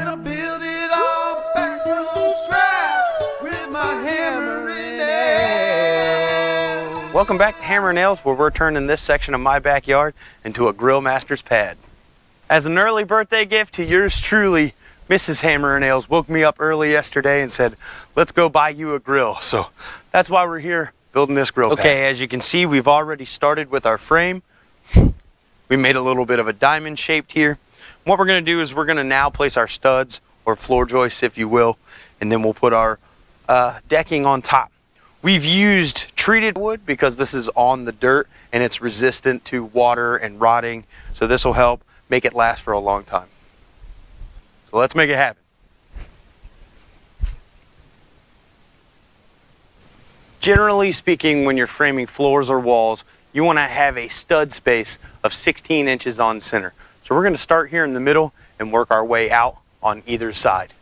Then I build it all back from scratch with my hammer and nails. Welcome back to Hammer and Nails, where we're turning this section of my backyard into a grill master's pad. As an early birthday gift to yours truly, Mrs. Hammer and Nails woke me up early yesterday and said, let's go buy you a grill. So that's why we're here building this grill pad. Okay, as you can see, we've already started with our frame. We made a little bit of a diamond shaped here. What we're going to do is we're going to now place our studs, or floor joists if you will, and then we'll put our decking on top. We've used treated wood because this is on the dirt and it's resistant to water and rotting, so this will help make it last for a long time. So let's make it happen. Generally speaking, when you're framing floors or walls, you want to have a stud space of 16 inches on center. So we're going to start here in the middle and work our way out on either side.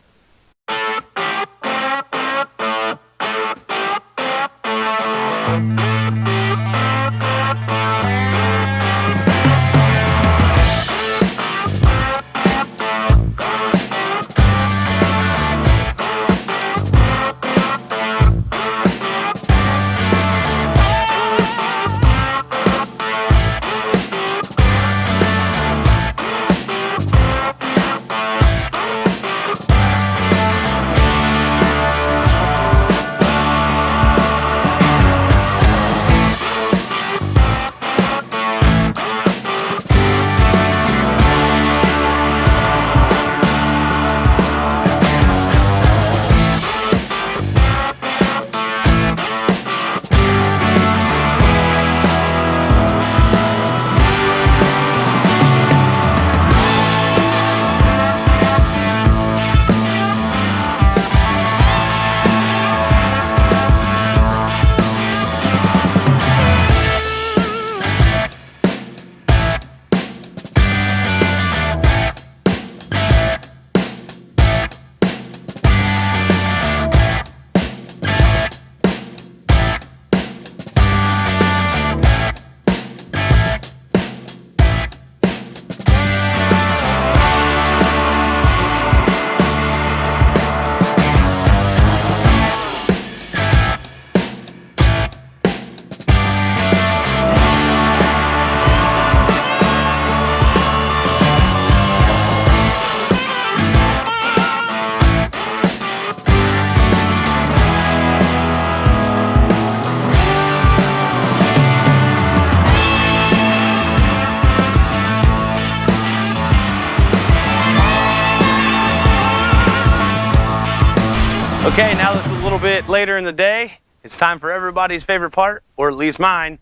Okay, now that it's a little bit later in the day, it's time for everybody's favorite part, or at least mine,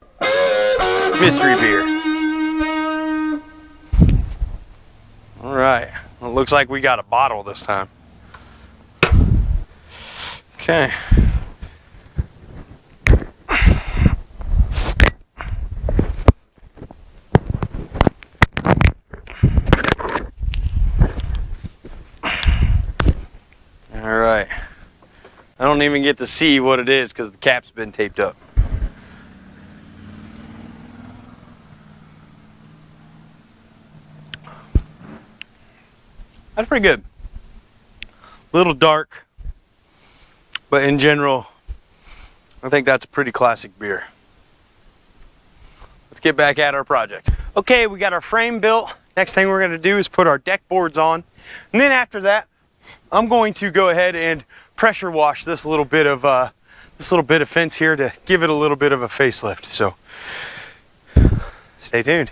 mystery beer. All right, well, it looks like we got a bottle this time. Okay. All right. I don't even get to see what it is because the cap's been taped up. That's pretty good. A little dark, but in general, I think that's a pretty classic beer. Let's get back at our project. Okay, we got our frame built. Next thing we're going to do is put our deck boards on. And then after that, I'm going to go ahead and pressure wash this little bit of fence here to give it a little bit of a facelift. So stay tuned.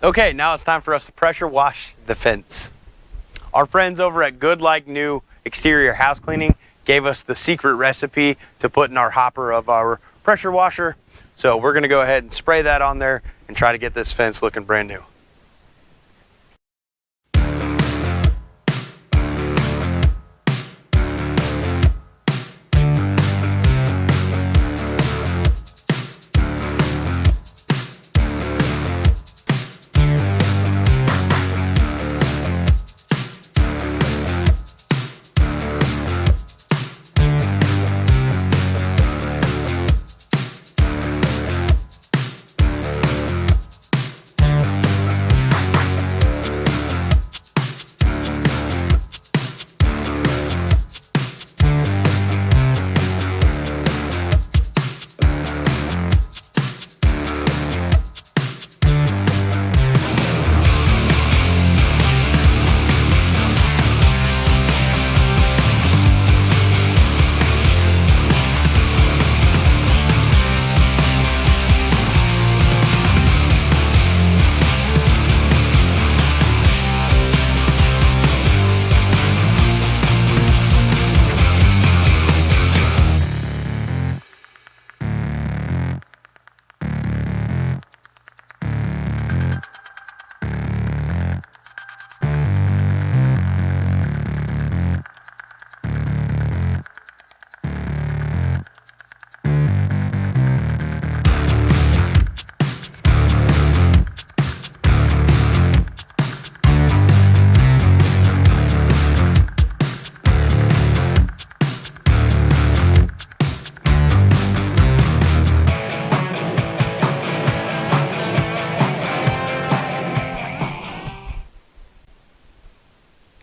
Okay, now it's time for us to pressure wash the fence. Our friends over at Good Like New Exterior House Cleaning gave us the secret recipe to put in our hopper of our pressure washer. So we're gonna go ahead and spray that on there and try to get this fence looking brand new.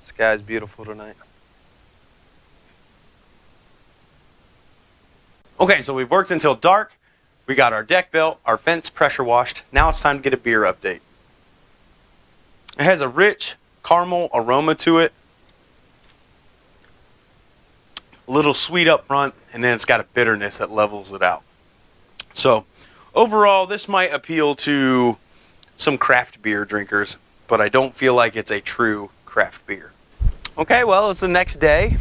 Sky's beautiful tonight. Okay, so we've worked until dark. We got our deck built, our fence pressure washed. Now it's time to get a beer update. It has a rich caramel aroma to it. A little sweet up front, and then it's got a bitterness that levels it out. So overall, this might appeal to some craft beer drinkers, but I don't feel like it's a true craft beer. Okay, well, it's the next day.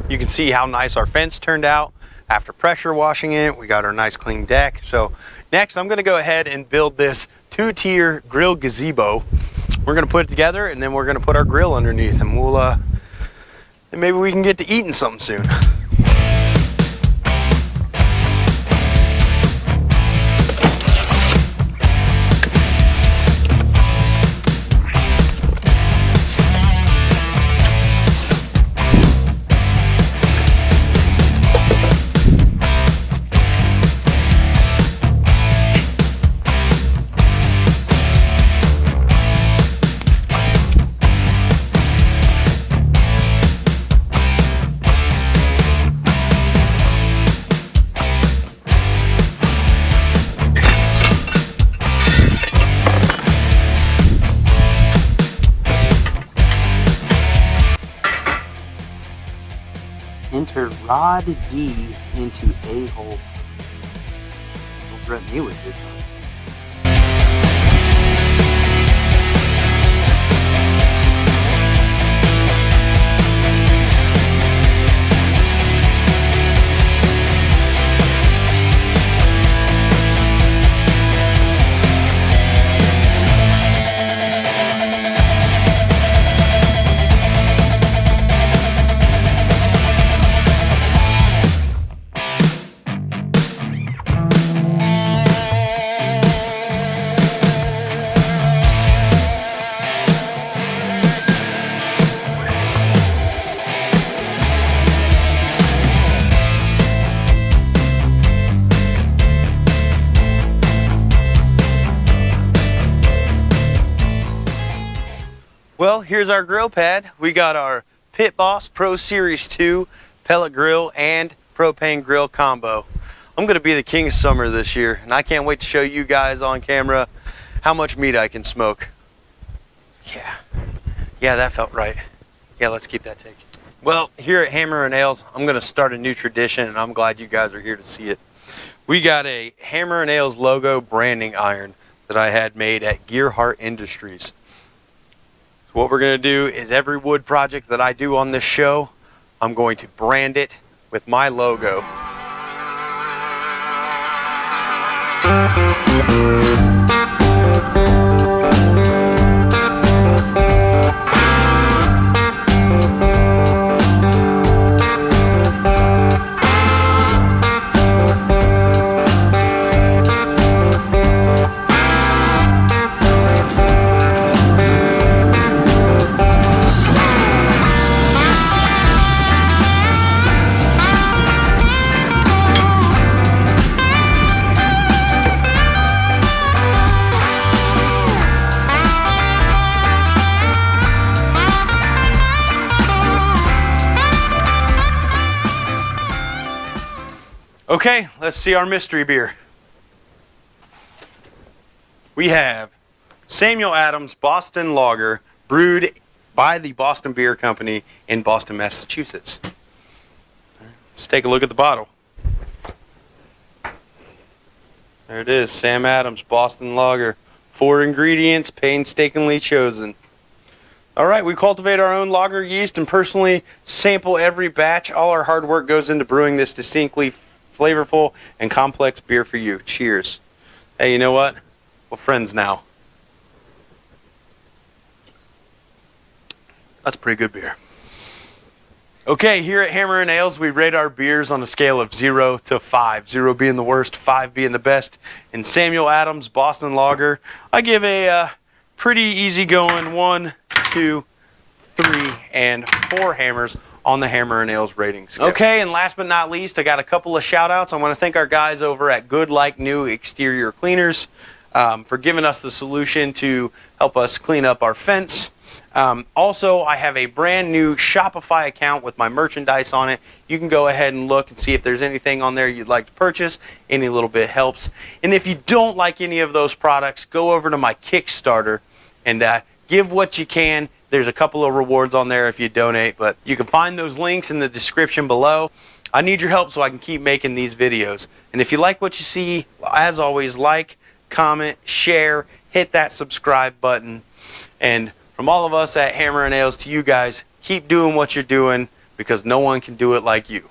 You can see how nice our fence turned out after pressure washing it. We got our nice clean deck. So next, I'm gonna go ahead and build this 2-tier grill gazebo. We're gonna put it together, and then we're gonna put our grill underneath, and we'll and maybe we can get to eating something soon. Enter rod D into A hole. Don't threaten me with it. Well, here's our grill pad. We got our Pit Boss Pro Series 2 pellet grill and propane grill combo. I'm gonna be the king of summer this year, and I can't wait to show you guys on camera how much meat I can smoke. Yeah, that felt right. Yeah, let's keep that take. Well, here at Hammer and Nails, I'm gonna start a new tradition, and I'm glad you guys are here to see it. We got a Hammer and Nails logo branding iron that I had made at Gearhart Industries. So what we're going to do is every wood project that I do on this show, I'm going to brand it with my logo. Okay, let's see our mystery beer. We have Samuel Adams Boston Lager, brewed by the Boston Beer Company in Boston, Massachusetts. Let's take a look at the bottle. There it is, Sam Adams Boston Lager. 4 ingredients, painstakingly chosen. All right, we cultivate our own lager yeast and personally sample every batch. All our hard work goes into brewing this distinctly flavorful and complex beer for you. Cheers. Hey, you know what? We're friends now. That's pretty good beer. Okay, here at Hammer and Ales, we rate our beers on a scale of 0 to 5. 0 being the worst, 5 being the best. In Samuel Adams Boston Lager, I give a pretty easygoing 1, 2, 3, and 4 hammers on the Hammer and Ales rating scale. Okay, and last but not least, I got a couple of shout outs. I want to thank our guys over at Good Like New Exterior Cleaners for giving us the solution to help us clean up our fence. Also, I have a brand new Shopify account with my merchandise on it. You can go ahead and look and see if there's anything on there you'd like to purchase. Any little bit helps. And if you don't like any of those products, go over to my Kickstarter and give what you can. There's a couple of rewards on there if you donate, but you can find those links in the description below. I need your help so I can keep making these videos. And if you like what you see, as always, like, comment, share, hit that subscribe button. And from all of us at Hammer and Ales to you guys, keep doing what you're doing because no one can do it like you.